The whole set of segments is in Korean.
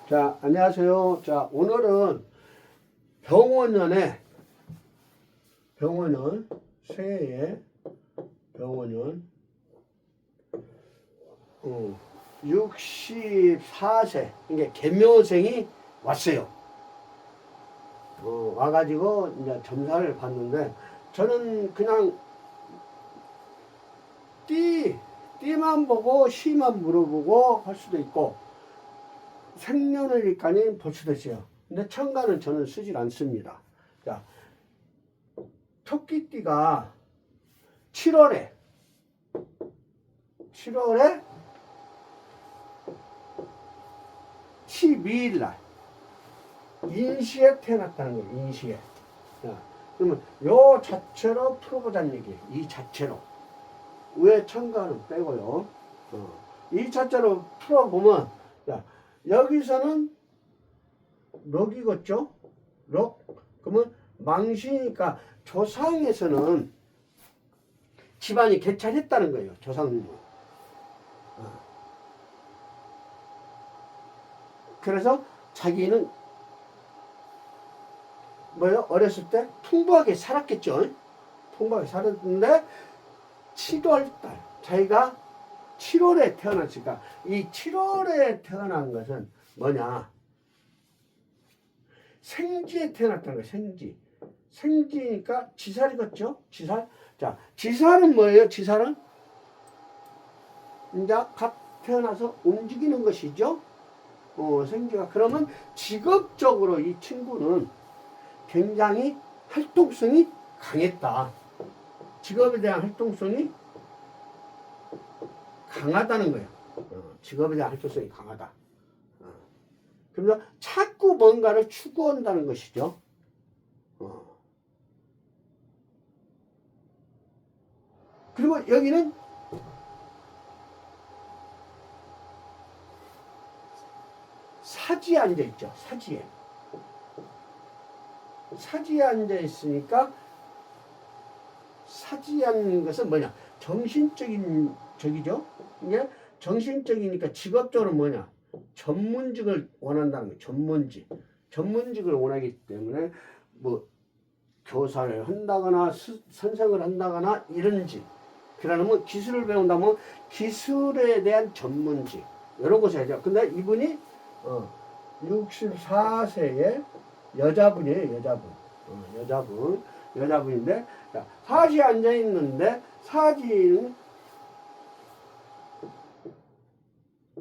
자, 안녕하세요. 자, 오늘은 병원연의 새해의 병원연 64세 이게 개묘생이 왔어요. 와가지고 이제 점사를 받는데 저는 그냥 띠만 보고 시만 물어보고 할 수도 있고 생년월일까지 볼 수도 있어요. 근데 천간은 저는 쓰질 않습니다. 자, 토끼띠가 7월에 12일 날 인시에 태어났다는 거예요. 인시에. 자, 그러면 요 자체로 풀어보자는 얘기예요. 이 자체로. 왜 천간은 빼고요. 이 자체로 풀어보면 자, 여기서는 럭이겠죠? 럭. 그러면 망신이니까 조상에서는 집안이 개찰했다는 거예요. 조상님은. 그래서 자기는 뭐요? 어렸을 때 풍부하게 살았겠죠? 풍부하게 살았는데 7월달 자기가 7월에 태어났으니까 이 7월에 태어난 것은 뭐냐? 생지에 태어났다는 거예요. 생지니까 지살이겠죠? 지살. 자, 지살은 뭐예요? 지살은 이제 갓 태어나서 움직이는 것이죠. 생지가. 그러면 직업적으로 이 친구는 굉장히 활동성이 강했다. 직업에 대한 활동성이 강하다는 거예요. 직업에 대한 활동성이 강하다. 그래서 자꾸 뭔가를 추구한다는 것이죠. 그리고 여기는 사지에 앉아있죠. 사지에 앉아있으니까 사지에 앉는 것은 뭐냐? 정신적인 적이죠. 이게 정신적이니까 직업적으로 뭐냐? 전문직을 원한다는 거예요. 전문직을 원하기 때문에 뭐 교사를 한다거나 선생을 한다거나 이런 직. 그러면 기술을 배운다면 기술에 대한 전문직 이런 것을 해야죠. 근데 이분이 64세의 여자분이에요. 여자분인데 자, 사지에 앉아 있는데 사지는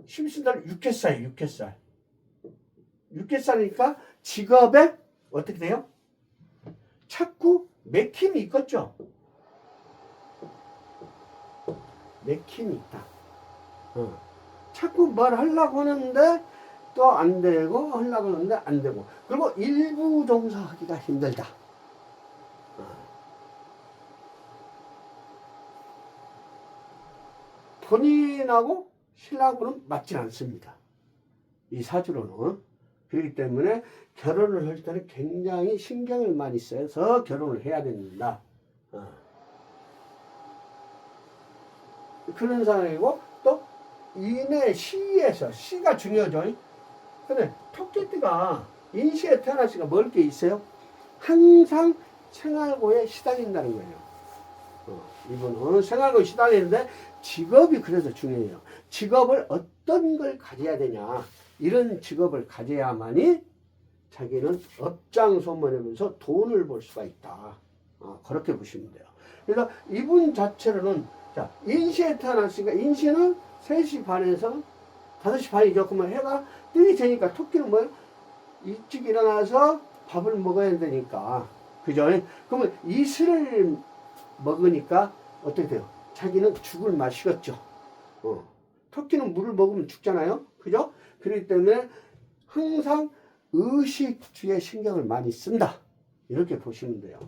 심신달 6개살 6개살이니까 직업에 어떻게 돼요? 자꾸 맥힘이 있겠죠. 맥힘이 있다. 자꾸 뭘 하려고 하는데 또 안 되고 하려고 하는데 안 되고 그리고 일부 종사하기가 힘들다. 본인하고 신랑하고는 맞지 않습니다. 이 사주로는. 그렇기 때문에 결혼을 할 때는 굉장히 신경을 많이 써서 결혼을 해야 된다. 그런 상황이고 또 인의 시에서 시가 중요하죠. 근데 토끼띠가 인시에 태어났으니까 뭘 게 있어요? 항상 생활고에 시달린다는 거예요. 이분은 생활고에 시달리는데 직업이 그래서 중요해요. 직업을 어떤 걸 가져야 되냐. 이런 직업을 가져야만이 자기는 업장소문하면서 돈을 벌 수가 있다. 그렇게 보시면 돼요. 그래서 이분 자체로는 자, 인시에 태어났으니까 인시는 3시 반에서 5시 반이죠. 그러면 해가 뜨기 전이니까 토끼는 뭐 일찍 일어나서 밥을 먹어야 되니까 그죠? 그러면 이슬을 먹으니까 어떻게 돼요? 자기는 죽을 마시겠죠. 토끼는 물을 먹으면 죽잖아요. 그죠? 그렇기 때문에 항상 의식주에 신경을 많이 쓴다. 이렇게 보시면 돼요.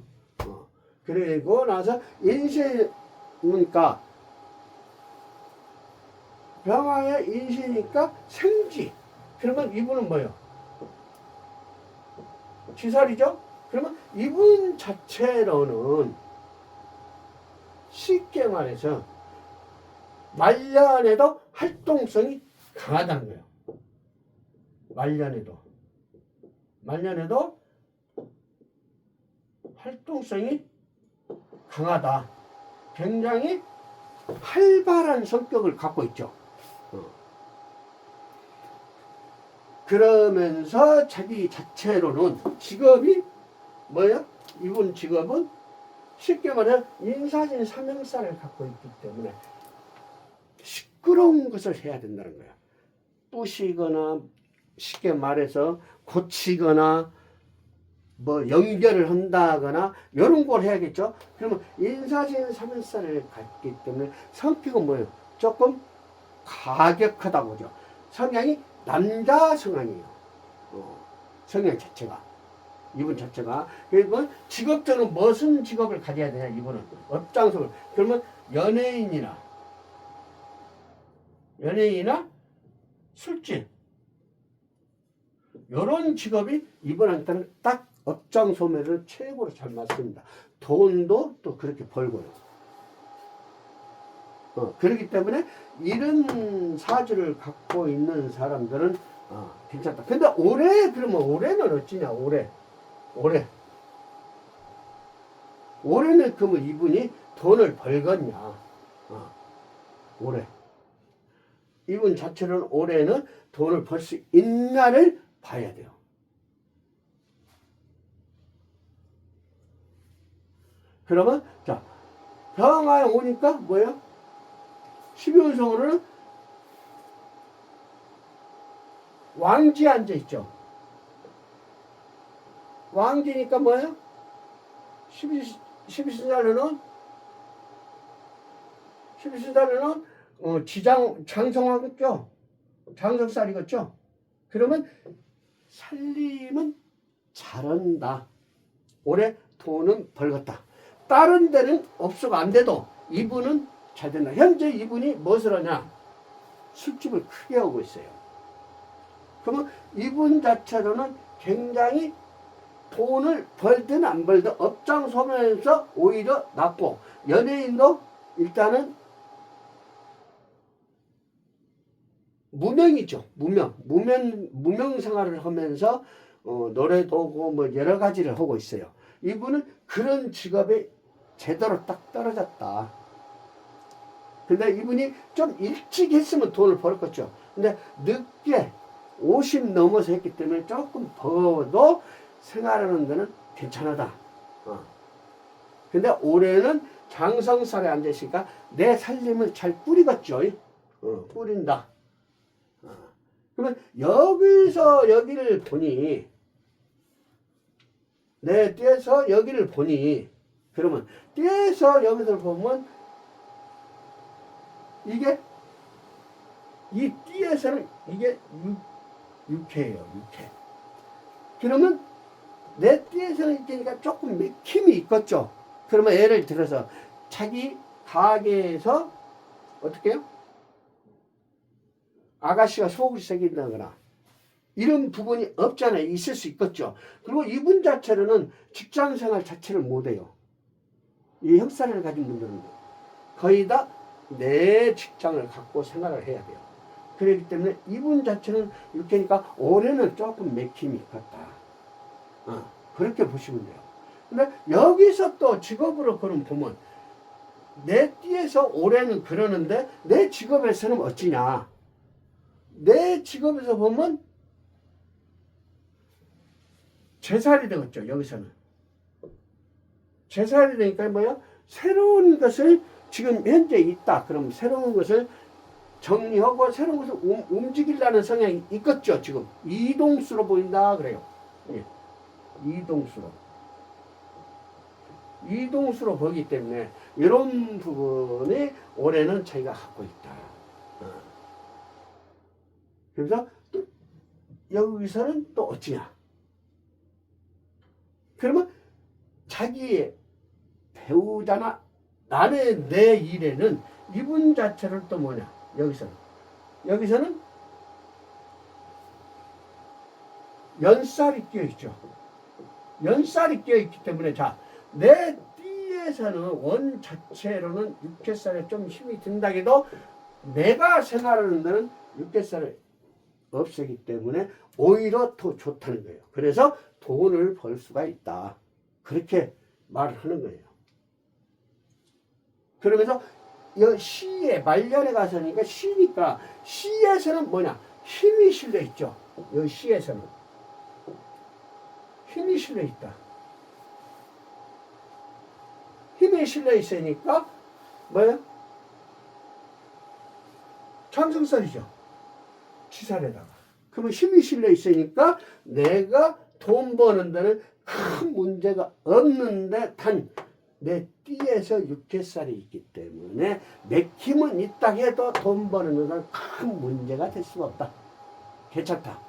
그리고 나서 인시니까 병화의 인시니까 생지. 그러면 이분은 뭐예요? 지살이죠? 그러면 이분 자체로는 쉽게 말해서 말년에도 활동성이 강하다는 거예요. 말년에도 활동성이 강하다. 굉장히 활발한 성격을 갖고 있죠. 그러면서 자기 자체로는 직업이 뭐예요? 이분 직업은 쉽게 말해 인사진 삼형사를 갖고 있기 때문에 시끄러운 것을 해야 된다는 거야. 부시거나 쉽게 말해서 고치거나 뭐 연결을 한다거나 이런 걸 해야겠죠. 그러면 인사진 삼형사를 갖기 때문에 성격은 뭐예요? 조금 가격하다고 보죠. 성향이 남자 성향이에요. 성향 자체가. 이분 자체가. 그러면 직업적으로 무슨 직업을 가져야 되냐, 이분은. 업장성을. 그러면 연예인이나 술집. 이런 직업이 이분한테는 딱 업장 소매를 최고로 잘 맞습니다. 돈도 또 그렇게 벌고요. 그렇기 때문에 이런 사주를 갖고 있는 사람들은 괜찮다. 근데 그러면 올해는 어찌냐, 올해는 그러면 이분이 돈을 벌겠냐, 올해. 이분 자체는 올해는 돈을 벌 수 있나를 봐야 돼요. 그러면, 자, 병화에 오니까 뭐예요? 12운성으로는 왕지에 앉아있죠. 왕지니까 뭐예요? 12신달에는 장성하겠죠. 장성살이겠죠. 그러면 살림은 잘한다. 올해 돈은 벌겠다. 다른 데는 업소가 안 돼도 이분은 잘 된다. 현재 이분이 무엇을 하냐? 술집을 크게 하고 있어요. 그러면 이분 자체로는 굉장히 돈을 벌든 안 벌든 업장 소면에서 오히려 낫고, 연예인도 일단은 무명이죠. 무명 생활을 하면서 노래도 하고 뭐 여러 가지를 하고 있어요. 이분은 그런 직업에 제대로 딱 떨어졌다. 근데 이분이 좀 일찍 했으면 돈을 벌었겠죠. 근데 늦게 50 넘어서 했기 때문에 조금 버도 생활하는 데는 괜찮하다. 근데 올해는 장성살에 앉아있으니까 내 살림을 잘 꾸리겠죠. 꾸린다. 그러면 여기서 여기를 보니, 내 띠에서 여기를 보니, 그러면 띠에서 여기서 보면 이게, 이 띠에서는 이게 육해예요. 육해. 그러면 내 띠에서는 있으니까 조금 맥힘이 있겠죠. 그러면 예를 들어서 자기 가게에서 어떻게 해요? 아가씨가 속을 새긴다거나 이런 부분이 없잖아요. 있을 수 있겠죠. 그리고 이분 자체로는 직장생활 자체를 못해요. 이 흑사를 가진 분들은 거의 다 내 직장을 갖고 생활을 해야 돼요. 그렇기 때문에 이분 자체는 이렇게니까 올해는 조금 맥힘이 있겠다. 그렇게 보시면 돼요. 근데 여기서 또 직업으로 그럼 보면 내 띠에서 올해는 그러는데 내 직업에서는 어찌냐. 내 직업에서 보면 제살이 되겠죠. 여기서는 제살이 되니까 뭐야? 새로운 것을 지금 현재 있다. 그럼 새로운 것을 정리하고 새로운 것을 움직이려는 성향이 있겠죠. 지금 이동수로 보인다 그래요. 예. 이동수로 보기 때문에 이런 부분이 올해는 자기가 갖고 있다. 그래서 또 여기서는 또 어찌냐? 그러면 자기의 배우자나 나는 내 일에는 이분 자체를 또 뭐냐? 여기서는 연살이 끼어있죠. 연살이 끼어있기 때문에 자, 내 띠에서는 원 자체로는 육개살에 좀 힘이 든다 해도 내가 생활하는 데는 육개살을 없애기 때문에 오히려 더 좋다는 거예요. 그래서 돈을 벌 수가 있다. 그렇게 말을 하는 거예요. 그러면서 이 시에 말년에 가서니까 시니까 시에서는 뭐냐? 힘이 실려 있죠. 이 시에서는 힘이 실려 있다. 힘이 실려 있으니까 뭐야? 장생살이죠. 치살에다가. 그러면 힘이 실려 있으니까 내가 돈 버는 데는 큰 문제가 없는데 단 내 띠에서 육개살이 있기 때문에 맥힘은 있다 해도 돈 버는 데는 큰 문제가 될 수가 없다. 괜찮다.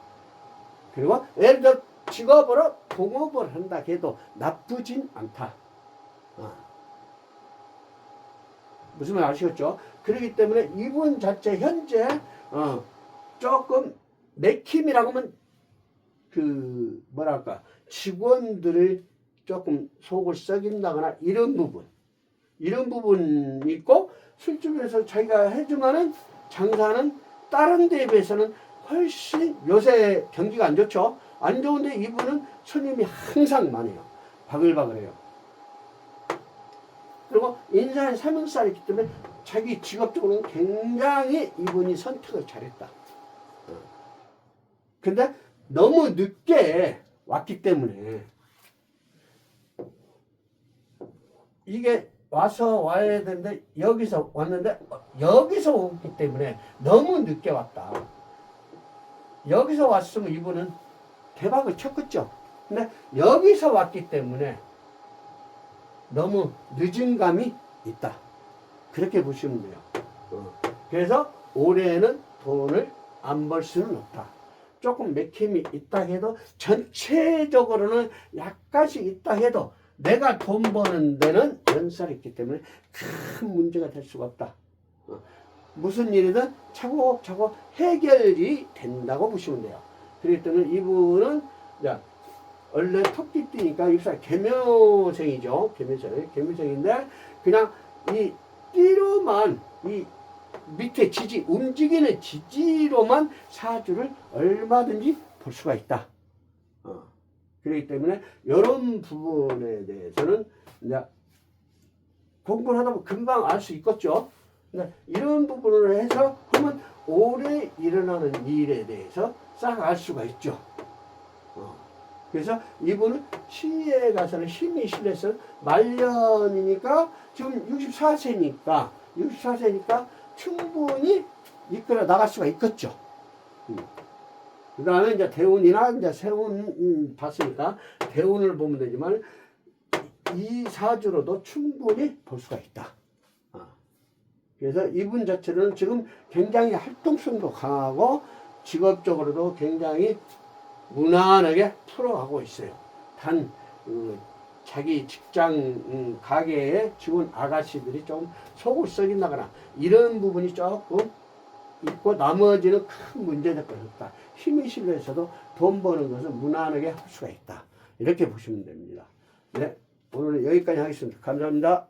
그리고 예를 들어 직업으로 동업을 한다 해도 나쁘진 않다. 무슨 말 아시겠죠? 그렇기 때문에 이분 자체 현재 조금 맥힘이라고 하면 그 뭐랄까 직원들을 조금 속을 썩인다거나 이런 부분이 있고 술집에서 자기가 해주면은 장사는 다른 데에 비해서는 훨씬 요새 경기가 안 좋죠. 안 좋은데 이분은 손님이 항상 많아요. 바글바글해요. 그리고 인사에 3일살이 있기 때문에 자기 직업적으로는 굉장히 이분이 선택을 잘했다. 근데 너무 늦게 왔기 때문에 이게 와야 되는데 여기서 왔는데 여기서 오기 때문에 너무 늦게 왔다. 여기서 왔으면 이분은 대박을 쳤겠죠. 근데 여기서 왔기 때문에 너무 늦은 감이 있다. 그렇게 보시면 돼요. 그래서 올해는 돈을 안 벌 수는 없다. 조금 맥힘이 있다 해도 전체적으로는 약간씩 있다 해도 내가 돈 버는 데는 연살이 있기 때문에 큰 문제가 될 수가 없다. 무슨 일이든 차곡차곡 해결이 된다고 보시면 돼요. 그렇기 때문에 이분은 원래 토끼띠니까 입사 개묘생이죠. 개묘생인데 그냥 이 띠로만 이 밑에 지지 움직이는 지지로만 사주를 얼마든지 볼 수가 있다. 그렇기 때문에 이런 부분에 대해서는 이제 공부를 하다 보면 금방 알 수 있겠죠. 이런 부분을 해서 그러면 올해 일어나는 일에 대해서 싹 알 수가 있죠. 그래서 이분은 시에 가서는 힘이 실려서 말년이니까 지금 64세니까 충분히 이끌어 나갈 수가 있겠죠. 그 다음에 이제 대운이나 이제 세운 봤으니까 대운을 보면 되지만 이 사주로도 충분히 볼 수가 있다. 그래서 이분 자체는 지금 굉장히 활동성도 강하고 직업적으로도 굉장히 무난하게 풀어가고 있어요. 단 자기 직장 가게에 직원 아가씨들이 좀 속을 썩인다거나 이런 부분이 조금 있고 나머지는 큰 문제될 것 없다. 힘이 실려서도 돈 버는 것은 무난하게 할 수가 있다. 이렇게 보시면 됩니다. 네, 오늘 여기까지 하겠습니다. 감사합니다.